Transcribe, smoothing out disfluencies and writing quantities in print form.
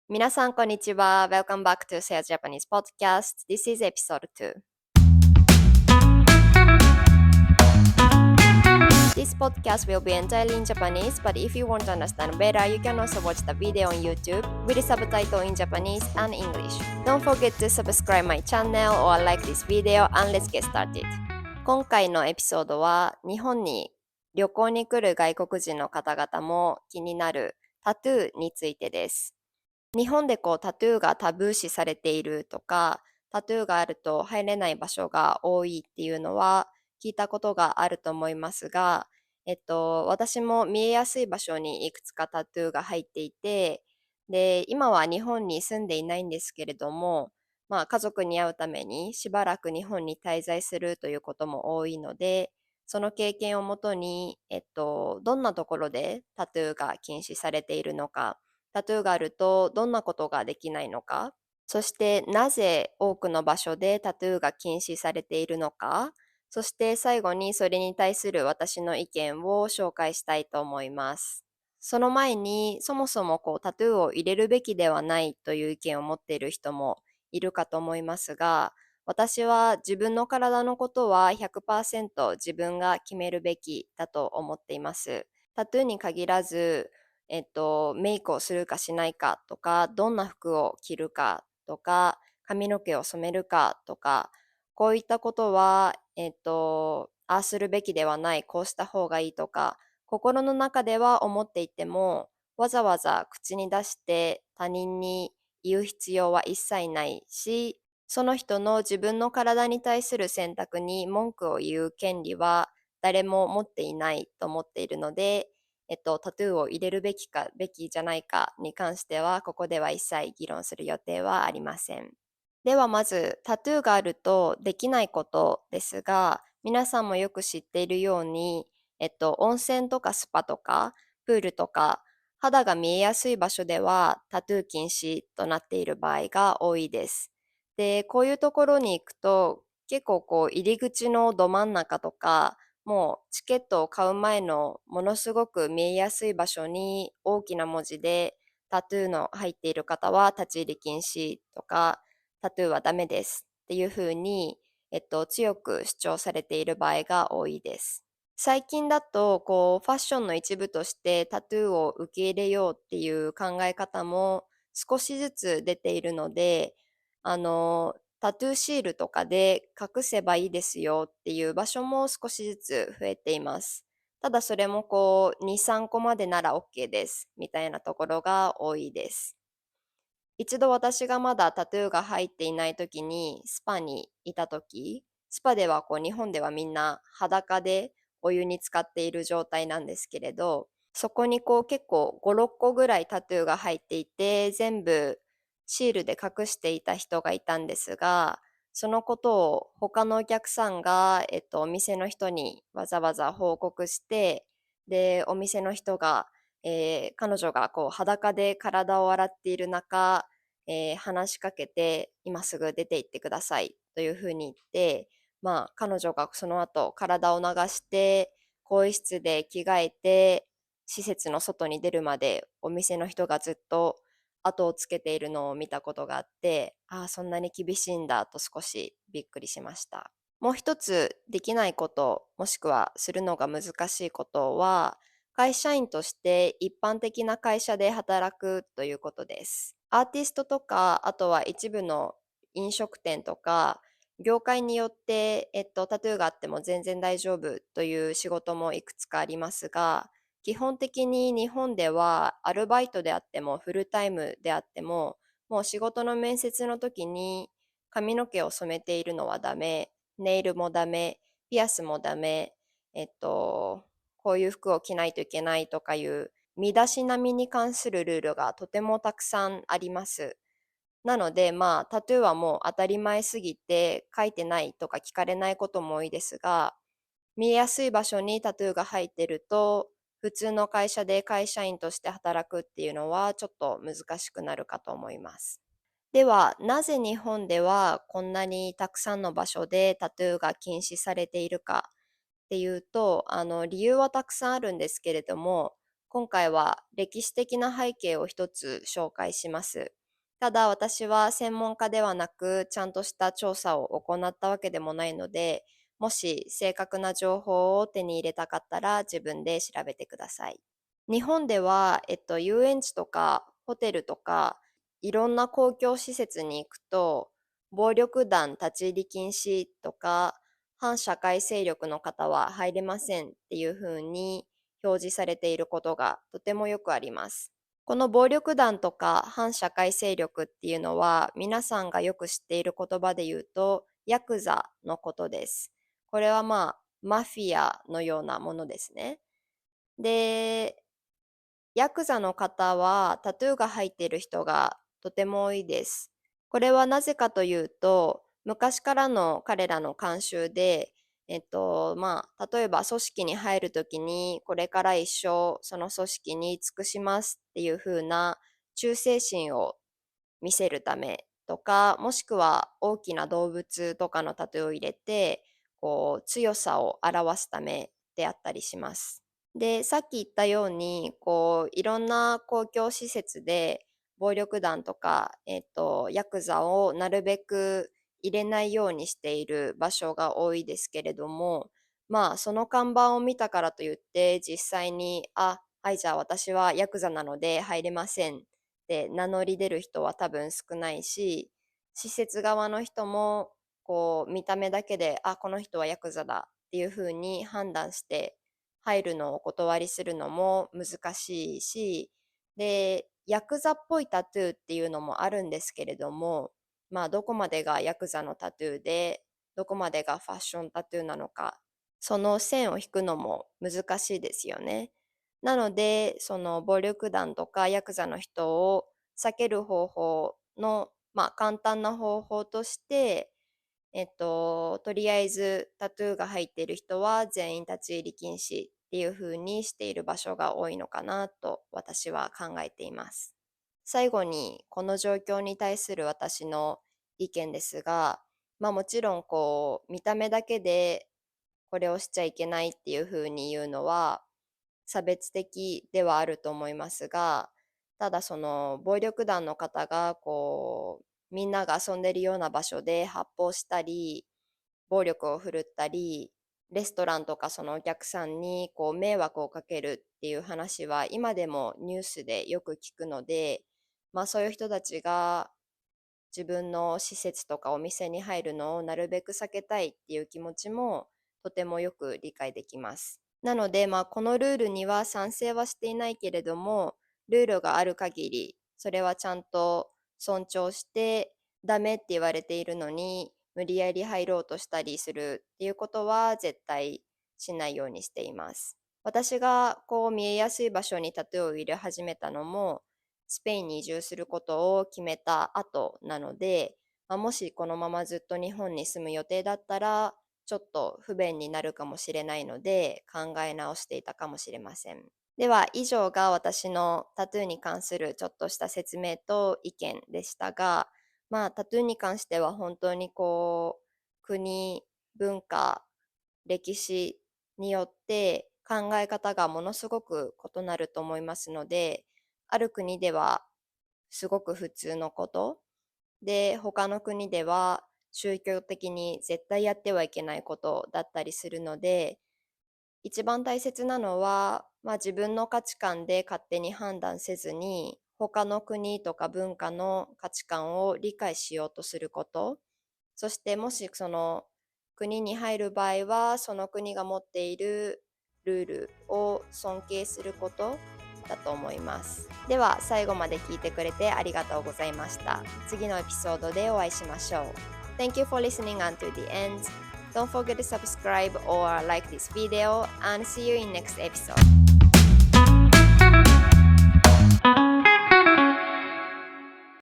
皆さん、こんにちは。Welcome back to Sales Japanese Podcast. This is episode 2. This podcast will be entirely in Japanese, but if you want to understand better, you can also watch the video on YouTube with the subtitle in Japanese and English. Don't forget to subscribe my channel or like this video and let's get started. 今回のエピソードは、日本に旅行に来る外国人の方々も気になるタトゥーについてです。日本でタトゥーがタブー視されているとか、タトゥーがあると入れない場所が多いっていうのは聞いたことがあると思いますが、私も見えやすい場所にいくつかタトゥーが入っていて、で、今は日本に住んでいないんですけれども、家族に会うためにしばらく日本に滞在するということも多いので、その経験をもとに、どんなところでタトゥーが禁止されているのか、タトゥーがあるとどんなことができないのか、そしてなぜ多くの場所でタトゥーが禁止されているのか、そして最後にそれに対する私の意見を紹介したいと思います。その前に、そもそもタトゥーを入れるべきではないという意見を持っている人もいるかと思いますが、私は自分の体のことは100%自分が決めるべきだと思っています。タトゥーに限らず、メイクをするかしないかとか、どんな服を着るかとか、髪の毛を染めるかとか、こういったことは、ああするべきではない、こうした方がいいとか、心の中では思っていても、わざわざ口に出して他人に言う必要は一切ないし、その人の自分の体に対する選択に文句を言う権利は誰も持っていないと思っているので、タトゥーを入れるべきかべきじゃないかに関しては、ここでは一切議論する予定はありません。ではまず、タトゥーがあるとできないことですが、皆さんもよく知っているように、温泉とかスパとか、プールとか、肌が見えやすい場所ではタトゥー禁止となっている場合が多いです。で、こういうところに行くと、結構入り口のど真ん中とか、もうチケットを買う前のものすごく見えやすい場所に大きな文字でタトゥーの入っている方は立ち入り禁止とか、タトゥーはダメですっていうふうに、強く主張されている場合が多いです。最近だと、ファッションの一部としてタトゥーを受け入れようっていう考え方も少しずつ出ているので、タトゥーシールとかで隠せばいいですよっていう場所も少しずつ増えています。ただそれも2、3個までなら OK ですみたいなところが多いです。一度私がまだタトゥーが入っていない時にスパにいた時、スパでは日本ではみんな裸でお湯に浸かっている状態なんですけれど、そこに結構5、6個ぐらいタトゥーが入っていて、全部シールで隠していた人がいたんですが、そのことを他のお客さんが、お店の人にわざわざ報告して、で、お店の人が彼女が裸で体を洗っている中、話しかけて、今すぐ出て行ってくださいというふうに言って、彼女がその後体を流して、更衣室で着替えて、施設の外に出るまでお店の人がずっと後をつけているのを見たことがあって、ああ、そんなに厳しいんだと少しびっくりしました。もう一つできないこと、もしくはするのが難しいことは、会社員として一般的な会社で働くということです。アーティストとか、あとは一部の飲食店とか、業界によって、タトゥーがあっても全然大丈夫という仕事もいくつかありますが、基本的に日本ではアルバイトであってもフルタイムであっても、もう仕事の面接の時に髪の毛を染めているのはダメ、ネイルもダメ、ピアスもダメ、こういう服を着ないといけないとかいう身だしなみに関するルールがとてもたくさんあります。なので、タトゥーはもう当たり前すぎて書いてないとか聞かれないことも多いですが、見えやすい場所にタトゥーが入ってると、普通の会社で会社員として働くっていうのはちょっと難しくなるかと思います。では、なぜ日本ではこんなにたくさんの場所でタトゥーが禁止されているかっていうと、理由はたくさんあるんですけれども、今回は歴史的な背景を一つ紹介します。ただ私は専門家ではなく、ちゃんとした調査を行ったわけでもないので、もし正確な情報を手に入れたかったら自分で調べてください。日本では、遊園地とかホテルとか、いろんな公共施設に行くと、暴力団立ち入り禁止とか、反社会勢力の方は入れませんっていうふうに表示されていることがとてもよくあります。この暴力団とか反社会勢力っていうのは皆さんがよく知っている言葉で言うとヤクザのことです。これはマフィアのようなものですね。で、ヤクザの方はタトゥーが入っている人がとても多いです。これはなぜかというと、昔からの彼らの慣習で、例えば組織に入るときに、これから一生その組織に尽くしますっていう風な忠誠心を見せるためとか、もしくは大きな動物とかのタトゥーを入れて、強さを表すためであったりします。で、さっき言ったように、いろんな公共施設で暴力団とか、ヤクザをなるべく入れないようにしている場所が多いですけれども、その看板を見たからといって、実際に、はい、じゃあ私はヤクザなので入れませんって名乗り出る人は多分少ないし、施設側の人も、見た目だけで、この人はヤクザだっていうふうに判断して入るのをお断りするのも難しいし、で、ヤクザっぽいタトゥーっていうのもあるんですけれども、どこまでがヤクザのタトゥーで、どこまでがファッションタトゥーなのか、その線を引くのも難しいですよね。なので、その暴力団とかヤクザの人を避ける方法の、簡単な方法として、とりあえずタトゥーが入っている人は全員立ち入り禁止っていう風にしている場所が多いのかなと私は考えています。最後にこの状況に対する私の意見ですが、もちろん見た目だけでこれをしちゃいけないっていう風に言うのは差別的ではあると思いますが、ただその暴力団の方がみんなが遊んでるような場所で発砲したり、暴力を振るったり、レストランとかそのお客さんに迷惑をかけるっていう話は今でもニュースでよく聞くので、そういう人たちが自分の施設とかお店に入るのをなるべく避けたいっていう気持ちもとてもよく理解できます。なので、このルールには賛成はしていないけれども、ルールがある限り、それはちゃんと尊重して、ダメって言われているのに、無理やり入ろうとしたりするっていうことは絶対しないようにしています。私が見えやすい場所にタトゥーを入れ始めたのも、スペインに移住することを決めた後なので、もしこのままずっと日本に住む予定だったら、ちょっと不便になるかもしれないので考え直していたかもしれません。では以上が私のタトゥーに関するちょっとした説明と意見でしたが、タトゥーに関しては本当に国、文化、歴史によって考え方がものすごく異なると思いますので、ある国ではすごく普通のことで、他の国では宗教的に絶対やってはいけないことだったりするので、一番大切なのは、自分の価値観で勝手に判断せずに、他の国とか文化の価値観を理解しようとすること。そしてもしその国に入る場合は、その国が持っているルールを尊敬することだと思います。では最後まで聞いてくれてありがとうございました。次のエピソードでお会いしましょう。Thank you for listening until the end. Don't forget to subscribe or like this video and see you in next episode.